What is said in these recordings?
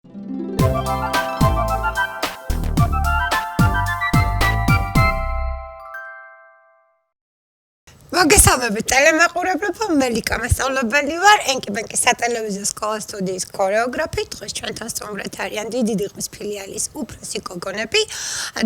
მოგესალმებით ტელემაყურებლებო, მე ლიკა მასწავლებელი ვარ, ენკიბენკის სატელევიზიო სკოლის სტუდიის ქორეოგრაფი. დღეს ჩვენთან სტუმრად არიან დიდი დიღმის ფილიალის უფროსი გოგონები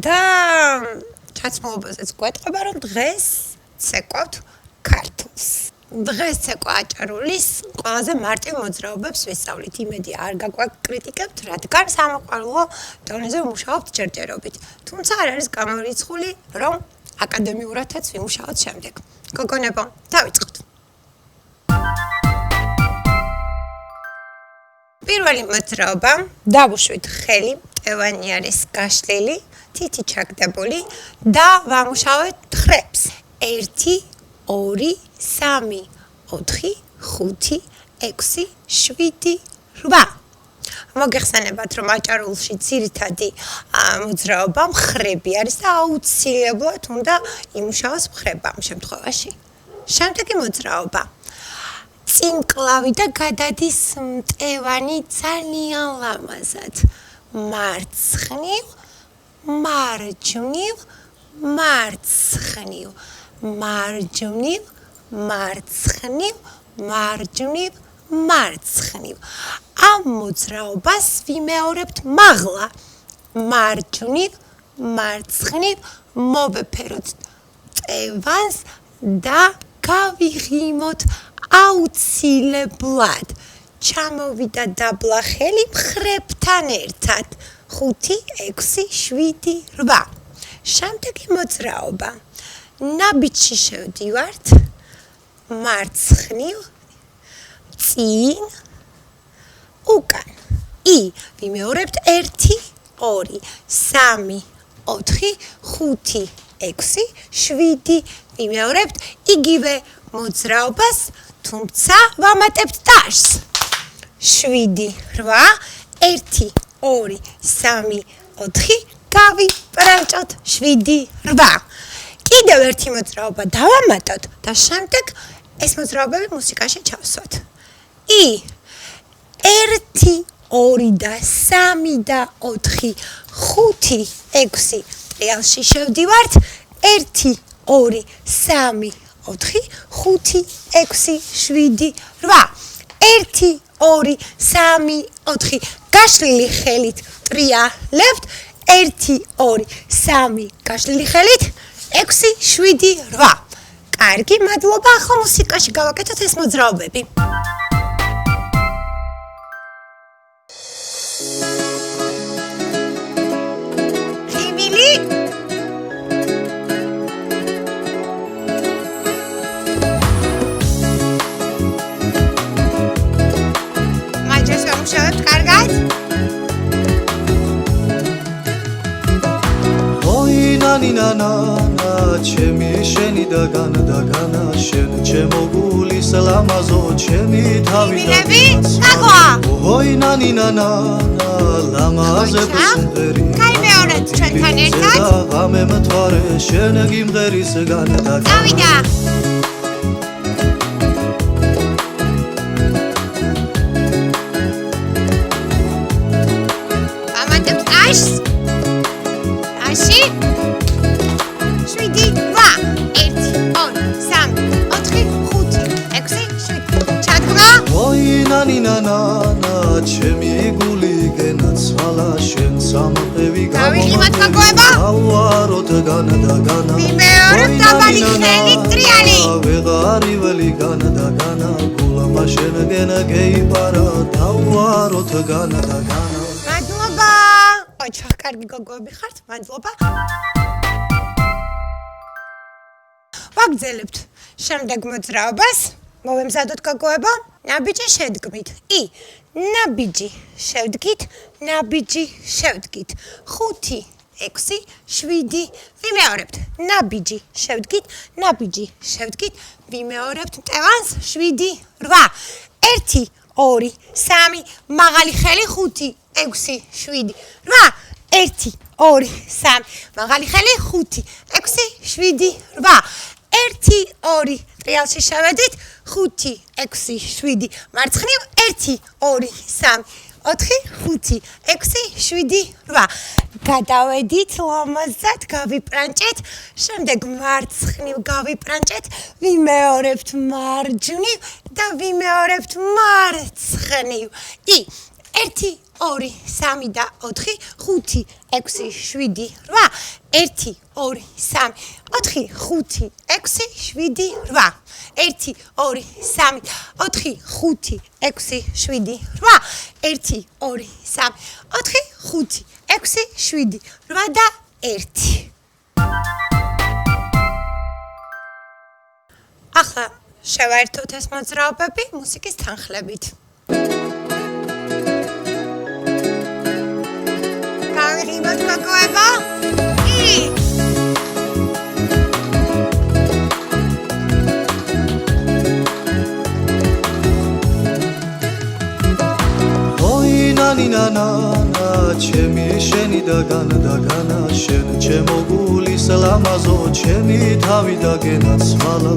და ჩაცმულობაზეც გვეტყობა, რომ დღეს ცეკვავთ ქართულს. დღეს ცეკვა აჭარულის ყველაზე მარტივ მოძრაობებს ვისწავლით. იმედი არ გაგვაკრიტიკებთ, რადგან სამოყვარულო დონეზე ვმუშაობთ ჯერჯერობით. თუმცა არ არის გამორიცხული, რომ აკადემიურადაც ვიმუშაოთ შემდეგ. გოგონებო, დავიწყოთ. პირველი მოძრაობა, დავუშვით ხელი, მტევანი არის გაშლილი, თითი ჩაგდებული და ვამუშავეთ თხრებს. 1 2 3 4 5 6 7 8. მოგეხსენებათ, რომ აჭარულში ძირითადი მოძრაობა მხრები არის და აუცილებლად უნდა იმუშაოს მხრება ამ შემთხვევაში. შემდეგი მოძრაობა. წინკლავი და გადადის მტევანი ძალიან ლამაზად. მარცხნივ, მარჯვნივ, მარცხნივ, მარჯვნივ, მარცხნივ, მარჯვნივ, მარცხნივ. ამ მოძრაობას ვიმეორებთ მაღლა. მარჯვნივ, მარცხნივ, მოვეფეროთ მტევანს და გავიღიმოთ აუცილებლად. ჩამოვიდა დაბლა ხელი მხრებთან ერთად. 5 6 7 8. შემდეგი მოძრაობა. ნაბიჯში შევდივართ. მარცხნივ, წინ, უკან. ვიმეორებთ 1 2 3 4 5 6 7. ვიმეორებთ იგივე მოძრაობას, თუმცა ვამატებთ ტაშს. 7 8 1 2 3 4. გავიბრანჭოთ 7 8. კიდევ ერთი მოძრაობა დავამატოთ და შემდეგ ეს მოძრაობები მუსიკაში ჩავსვათ. 1 2 და 3 და 4 5 6 ტრიალში შევდივართ. 1 2 3 4 5 6 7 8. 1 2 3 4 გაშლილი ხელით ტრიალებთ. 1 2 3 გაშლილი ხელით 6 7 8. კარგი, მადლობა. ახლა მუსიკაში გავაკეთოთ ეს მოძრაობები. ხიბილი. მაჯერს ვამუშავებთ კარგად? ნანა ჩემი შენი და განა შენ ჩემო გულის ლამაზო ჩემი თავი და ოი ნანა ლამაზებს მღერი კაი მეორეთ ჩვენთან ერთად ამე მთვარე შენ გიმღერის განა და გავიდა ამატებთ ტაშს ტაში ნანა ჩემი გული გენაცვალა შენ სამყევი გავიღიმათ გოგოებო ავაროთ განა და განა ვიმეორებთ დაბალი ხელი ტრიალი ვეღარი ველი განა და განა გულმა შენ გენა გეიპარა დავაროთ განა და განა მადლობა ოჩა კარგი გოგოები ხართ მადლობა ვაგრძელებთ შემდეგ მოძრაობას მოვემზადოთ გოგოებო ნაბიჯი შევდგმით. ნაბიჯი შევდგით, ნაბიჯი შევდგით. 5 6 7 ვიმეორებთ. ნაბიჯი შევდგით, ნაბიჯი შევდგით, ვიმეორებთ მტევანს 7 8. 1 2 3 მაღალი ხელი 5 6 7 8. 1 2 3 მაღალი ხელი 5 6 7 8. 1 2 ტრიალში შევედით 5 6 7 მარცხნივ 1 2 3 4 5 6 8 გადავედით ლამაზად გავიპრანჭეთ შემდეგ მარცხნივ გავიპრანჭეთ ვიმეორებთ მარჯვნივ და ვიმეორებთ მარცხნივ 1 2 3 და 4 5 6 7 8 1 2 3 4 5 6 7 8 1 2 3 4 5 6 7 8 1 2 3 4 5 6 7 8 და 1 ახლა შევაერთოთ ეს მოძრაობები მუსიკის თანხლებით Arriba tu coeba. Oi nani nana chemi sheni dagana shen chemo guli salamazo chemi tavi dagena svala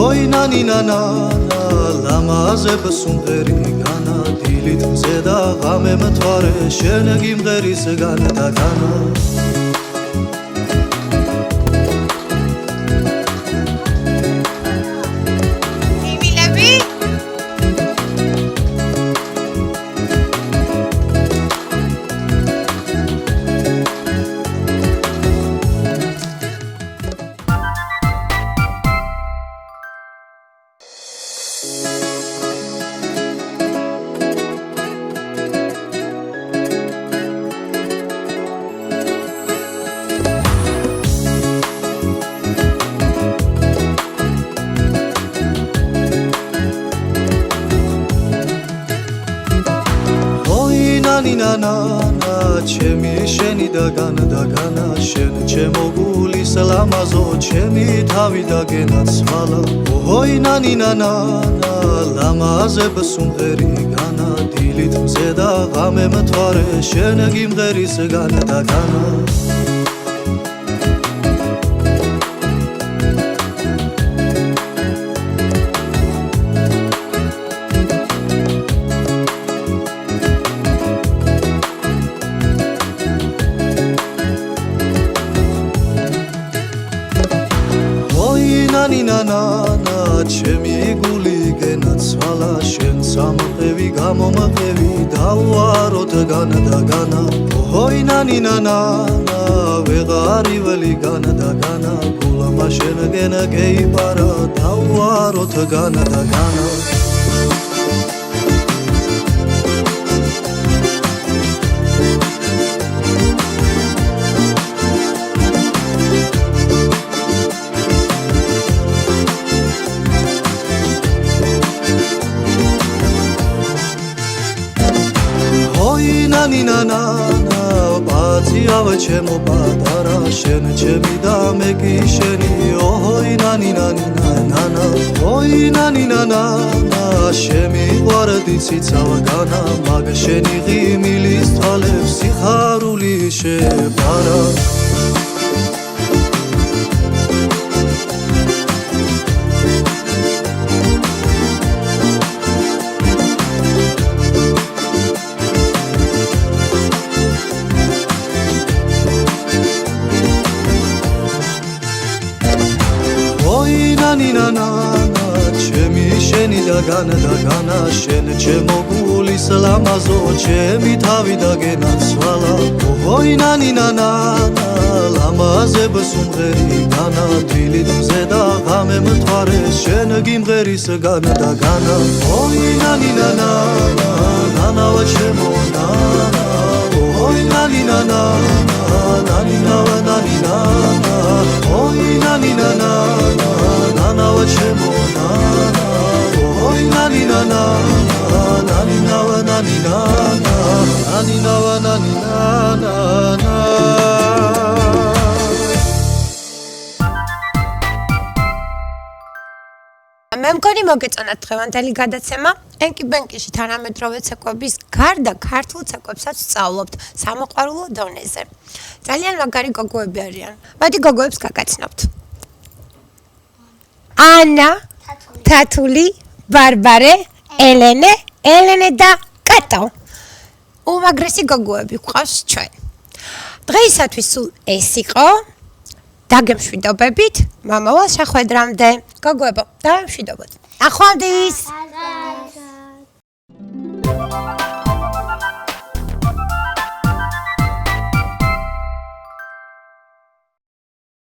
Oi nani nana lamaze besumgeri gana დილით მზე და ღამე მთვარე შენ გიმღერის განდაგანა მიმილები nana chemi sheni dagana shen chemo guli salamazo chemi tavi dagena svala oi nani nana lamaze besumgeri gana dilit mze da ghame mtvare shen gimgheris ganadagana nana chemi guli genacvala shen samqevi gamomqevi davvarot ganadagana oi nani nana veghari veli ganadagana gulama shen gena geipara davvarot ganadagana nana baziava chemo patara shen chemi da meki sheni oi nani nana oi nani nana shemi gvardi tsitsava gana mag sheni gimilis tvalebs sikharuli shebara nana chemi sheni dagana shen chemo guli salamazo chemi tavi dagena svala oi nani nana lamaze besumgeri gana dilit mze da ghame mtvare shen gimgheris ganadagana oi nani nana nana va chemo nana oi nani nana nani nana oi nani nana nana va chemo nana oi nani nana nani nana nani nana მე მგონი მოგეწონათ დღევანდელი გადაცემა. ენკი ბენკიში თანამედროვე ცეკვების გარდა ქართულ ცეკვებსაც ვსწავლობთ სამოყვარულო დონეზე. ძალიან მაგარი გოგოები არიან. მოდი გოგოებს გაგაცნობთ. ანა, თათული, ბარბარე, ელენე და კატო. უმაგრესი გოგოები გვყავს ჩვენ. დღეისათვის სულ ეს იყო. დაგემშვიდობებით, მომავალ შეხვედრამდე. გოგოებო, დავემშვიდობოთ. ახვალდის.